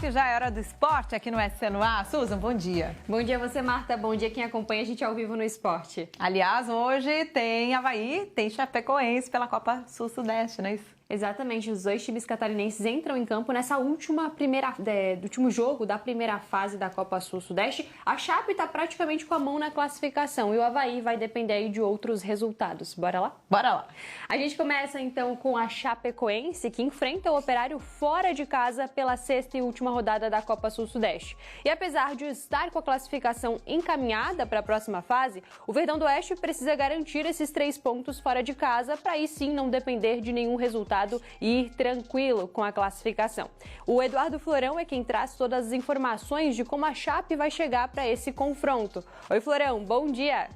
Que já é hora do esporte aqui no SC no Ar. Susan, bom dia. Bom dia a você, Marta. Bom dia quem acompanha a gente ao vivo no esporte. Aliás, hoje tem Avaí, tem Chapecoense pela Copa Sul-Sudeste, não é isso? Exatamente, os dois times catarinenses entram em campo nessa último jogo da primeira fase da Copa Sul-Sudeste. A Chape está praticamente com a mão na classificação e o Avaí vai depender aí de outros resultados. Bora lá? Bora lá. A gente começa então com a Chapecoense, que enfrenta o Operário fora de casa pela sexta e última rodada da Copa Sul-Sudeste. E apesar de estar com a classificação encaminhada para a próxima fase, o Verdão do Oeste precisa garantir esses 3 pontos fora de casa para aí sim não depender de nenhum resultado e ir tranquilo com a classificação. O Eduardo Florão é quem traz todas as informações de como a Chape vai chegar para esse confronto. Oi, Florão, bom dia!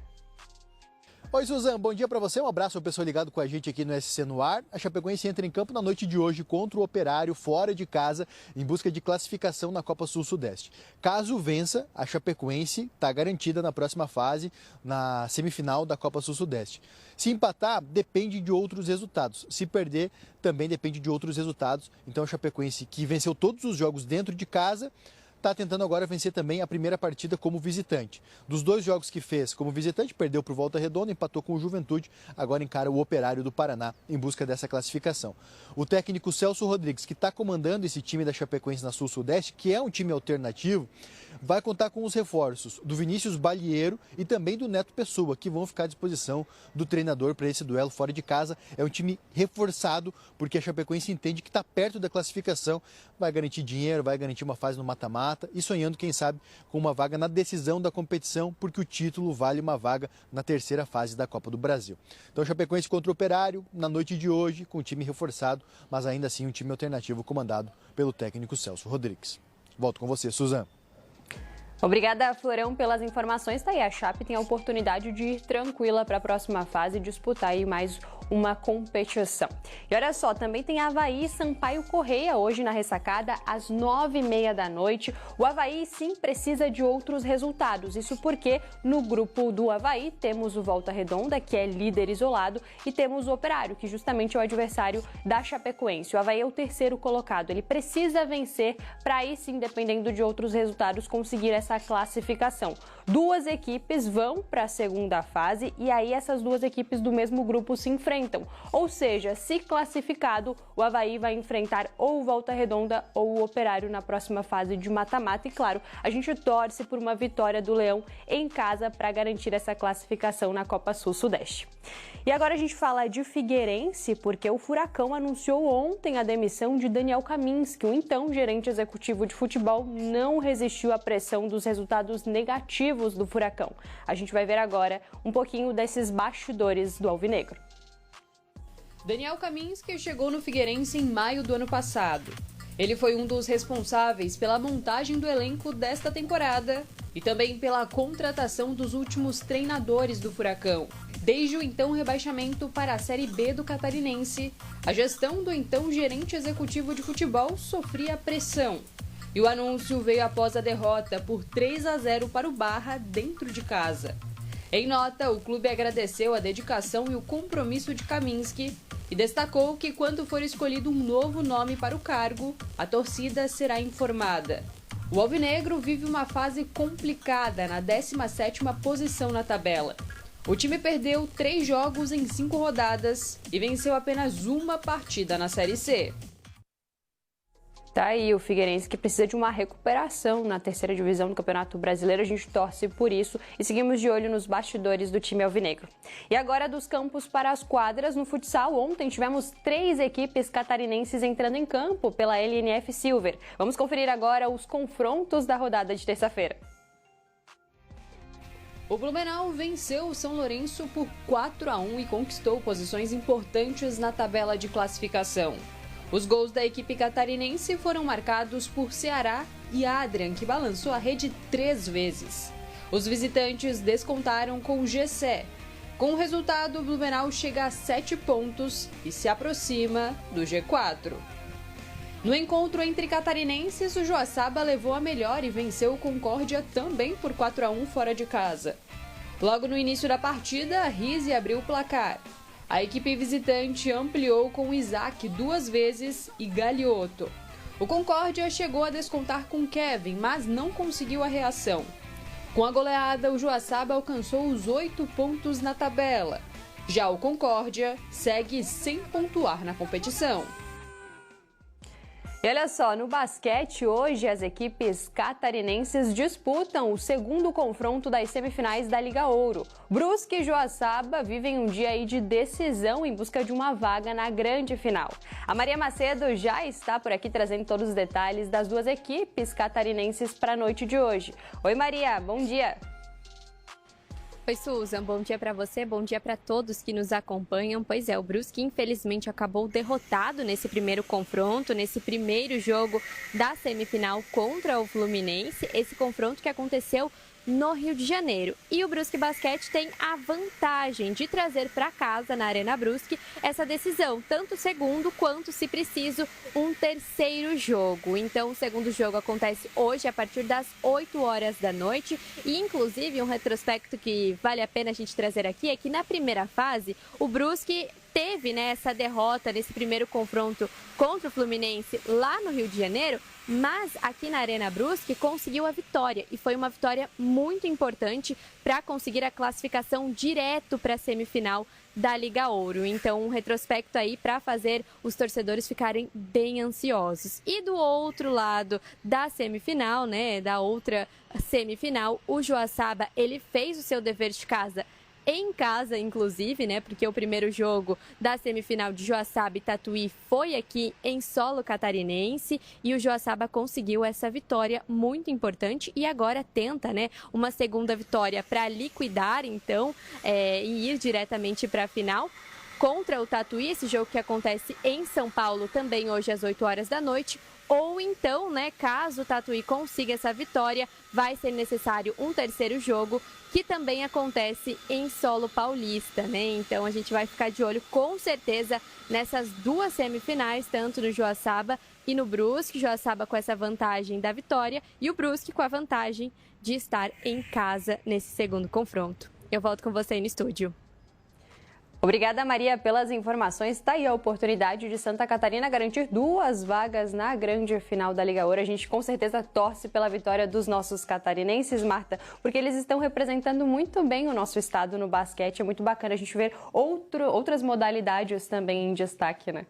Oi, Suzan, bom dia para você. Um abraço ao pessoal ligado com a gente aqui no SC no Ar. A Chapecoense entra em campo na noite de hoje contra o Operário fora de casa em busca de classificação na Copa Sul-Sudeste. Caso vença, a Chapecoense está garantida na próxima fase, na semifinal da Copa Sul-Sudeste. Se empatar, depende de outros resultados. Se perder, também depende de outros resultados. Então a Chapecoense, que venceu todos os jogos dentro de casa, está tentando agora vencer também a primeira partida como visitante. Dos 2 jogos que fez como visitante, perdeu para o Volta Redonda, empatou com o Juventude, agora encara o Operário do Paraná em busca dessa classificação. O técnico Celso Rodrigues, que está comandando esse time da Chapecoense na Sul-Sudeste, que é um time alternativo, vai contar com os reforços do Vinícius Balieiro e também do Neto Pessoa, que vão ficar à disposição do treinador para esse duelo fora de casa. É um time reforçado, porque a Chapecoense entende que está perto da classificação, vai garantir dinheiro, vai garantir uma fase no mata-mata e sonhando, quem sabe, com uma vaga na decisão da competição, porque o título vale uma vaga na terceira fase da Copa do Brasil. Então, a Chapecoense contra o Operário, na noite de hoje, com o time reforçado, mas ainda assim um time alternativo comandado pelo técnico Celso Rodrigues. Volto com você, Suzan. Obrigada, Florão, pelas informações. Tá aí, a Chape tem a oportunidade de ir tranquila para a próxima fase e disputar aí mais uma competição. E olha só, também tem Avaí e Sampaio Correia hoje na ressacada às 9h30 da noite. O Avaí sim precisa de outros resultados. Isso porque no grupo do Avaí temos o Volta Redonda, que é líder isolado, e temos o Operário, que justamente é o adversário da Chapecoense. O Avaí é o terceiro colocado. Ele precisa vencer para aí sim, dependendo de outros resultados, conseguir essa classificação. 2 equipes vão para a segunda fase e aí essas 2 equipes do mesmo grupo se enfrentam. Ou seja, se classificado, o Avaí vai enfrentar ou o Volta Redonda ou o Operário na próxima fase de mata-mata. E claro, a gente torce por uma vitória do Leão em casa para garantir essa classificação na Copa Sul-Sudeste. E agora a gente fala de Figueirense, porque o Furacão anunciou ontem a demissão de Daniel Kaminski. O então gerente executivo de futebol não resistiu à pressão dos resultados negativos do Furacão. A gente vai ver agora um pouquinho desses bastidores do Alvinegro. Daniel Kaminski chegou no Figueirense em maio do ano passado. Ele foi um dos responsáveis pela montagem do elenco desta temporada e também pela contratação dos últimos treinadores do Furacão. Desde o então rebaixamento para a Série B do Catarinense, a gestão do então gerente executivo de futebol sofria pressão. E o anúncio veio após a derrota por 3-0 para o Barra dentro de casa. Em nota, o clube agradeceu a dedicação e o compromisso de Kaminski e destacou que quando for escolhido um novo nome para o cargo, a torcida será informada. O Alvinegro vive uma fase complicada na 17ª posição na tabela. O time perdeu 3 jogos em 5 rodadas e venceu apenas uma partida na Série C. Tá aí o Figueirense, que precisa de uma recuperação na terceira divisão do Campeonato Brasileiro. A gente torce por isso e seguimos de olho nos bastidores do time alvinegro. E agora dos campos para as quadras. No futsal, ontem tivemos 3 equipes catarinenses entrando em campo pela LNF Silver. Vamos conferir agora os confrontos da rodada de terça-feira. O Blumenau venceu o São Lourenço por 4-1 e conquistou posições importantes na tabela de classificação. Os gols da equipe catarinense foram marcados por Ceará e Adrian, que balançou a rede 3 vezes. Os visitantes descontaram com o Gessé. Com o resultado, o Blumenau chega a 7 pontos e se aproxima do G4. No encontro entre catarinenses, o Joaçaba levou a melhor e venceu o Concórdia também por 4-1 fora de casa. Logo no início da partida, a Rise abriu o placar. A equipe visitante ampliou com Isaac 2 vezes e Galioto. O Concórdia chegou a descontar com Kevin, mas não conseguiu a reação. Com a goleada, o Joaçaba alcançou os 8 pontos na tabela. Já o Concórdia segue sem pontuar na competição. E olha só, no basquete, hoje as equipes catarinenses disputam o segundo confronto das semifinais da Liga Ouro. Brusque e Joaçaba vivem um dia aí de decisão em busca de uma vaga na grande final. A Maria Macedo já está por aqui trazendo todos os detalhes das duas equipes catarinenses para a noite de hoje. Oi Maria, bom dia! Oi, Susan. Bom dia para você, bom dia para todos que nos acompanham. Pois é, o Brusque infelizmente acabou derrotado nesse primeiro confronto, nesse primeiro jogo da semifinal contra o Fluminense. Esse confronto que aconteceu no Rio de Janeiro. E o Brusque Basquete tem a vantagem de trazer para casa, na Arena Brusque, essa decisão, tanto o segundo quanto, se preciso, um terceiro jogo. Então, o segundo jogo acontece hoje, a partir das 8 horas da noite. E, inclusive, um retrospecto que vale a pena a gente trazer aqui é que, na primeira fase, o Brusque teve, né, essa derrota nesse primeiro confronto contra o Fluminense lá no Rio de Janeiro, mas aqui na Arena Brusque conseguiu a vitória e foi uma vitória muito importante para conseguir a classificação direto para a semifinal da Liga Ouro. Então, um retrospecto aí para fazer os torcedores ficarem bem ansiosos. E do outro lado da semifinal, né, da outra semifinal, o Joaçaba, ele fez o seu dever de casa em casa, inclusive, né? Porque o primeiro jogo da semifinal de Joaçaba e Tatuí foi aqui em solo catarinense e o Joaçaba conseguiu essa vitória muito importante e agora tenta, né, uma segunda vitória para liquidar, então, e ir diretamente para a final contra o Tatuí, esse jogo que acontece em São Paulo também hoje às 8 horas da noite. Ou então, né, caso o Tatuí consiga essa vitória, vai ser necessário um terceiro jogo, que também acontece em solo paulista, né? Então a gente vai ficar de olho com certeza nessas duas semifinais, tanto no Joaçaba e no Brusque. Joaçaba com essa vantagem da vitória e o Brusque com a vantagem de estar em casa nesse segundo confronto. Eu volto com você aí no estúdio. Obrigada, Maria, pelas informações. Está aí a oportunidade de Santa Catarina garantir 2 vagas na grande final da Liga Ouro. A gente com certeza torce pela vitória dos nossos catarinenses, Marta, porque eles estão representando muito bem o nosso estado no basquete. É muito bacana a gente ver outras modalidades também em destaque, né?